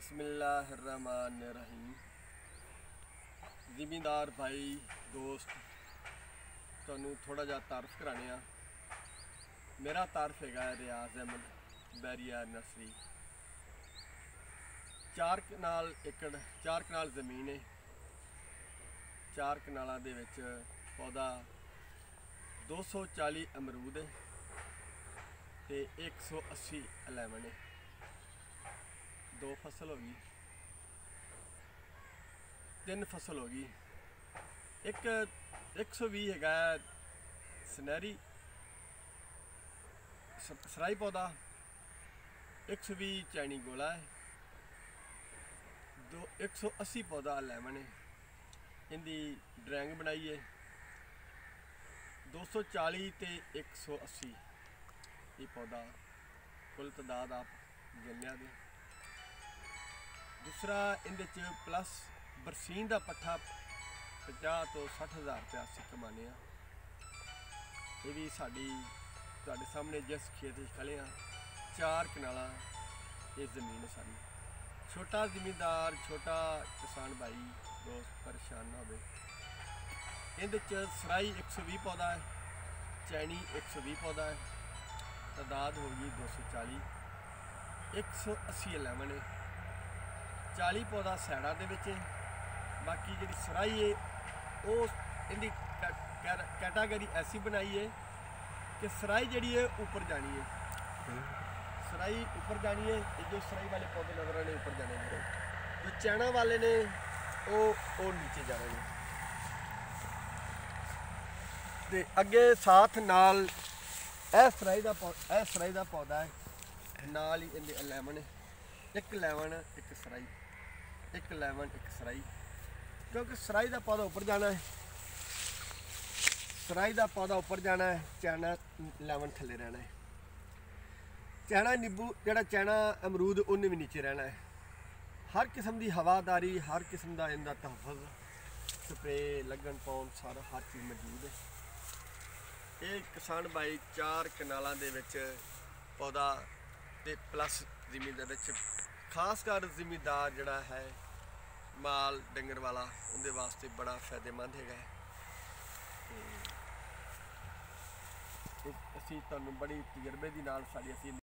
बिस्मिल्लाहिर्रहमानिर्रहीम। ज़मींदार भाई दोस्त तुहानू थोड़ा जा तारफ कराने आ। मेरा तारफ है रियाज अहमद बैरिया नर्सरी। 4 कनाल ज़मीन है। 4 कनालों दे विच पौधा 240 अमरूद है ते 180 लेमन है। 2 फसल हो गई, 3 फसल हो गई। एक 120 है सुनहरी सराई पौधा, 120 चैनी गोला है, 180 पौधा लेमन है। इनकी ड्राइंग बनाई है 240 ते 180 ये पौधा कुल तादाद आप गिनया दे। दूसरा इहदे च प्लस बरसीन का पट्ठा 50 तो 60 हज़ार रुपया असीं कमाने आ। ये भी साड़ी तुहाडे सामने जिस खेत खड़े हैं 4 कनाल ये ज़मीन है सारी। छोटा ज़मींदार छोटा किसान भाई दोस्त परेशान ना हो। इहदे च सराई 120 पौधा है, चैनी 120 पौधा है, तादाद होगी 240, 180 लेमन है, 40 पौधा सैडा दे विच है। बाकी जी सराई है वो इनकी कैटागरी ऐसी बनाई है कि सराई जी है ऊपर जानी है, सराई ऊपर जानी है। जो सराई वाले पौधे नजर आने ऊपर जाने हैं, जो चैना वाले ने वो नीचे जा रहे हैं। ते अगे साथ नाल सराई का पौधा है, नाल ही इनके लेमन है। एक लेमन एक सराई, एक लेमन एक सराई, क्योंकि सराई का पौधा ऊपर जाना है, सराई का पौधा ऊपर जाना है, चैना लेमन थले रहना है। चैना नींबू जोड़ा चैना अमरूद उन्हें भी नीचे रहना है। हर किस्म की हवादारी, हर किस्म का इनका तहफ़ुज़, स्प्रे लगन पाउन सारा हर चीज़ मौजूद है। ये किसान भाई 4 कनालों दे विच पौधा ते प्लस ज़मीन दे विच खासकर ज़मींदार जड़ा है माल डंगर वाला उनके वास्ते बड़ा फायदेमंद है। असीं तुहानूं बड़ी तजर्बे दी नाल साडी असीं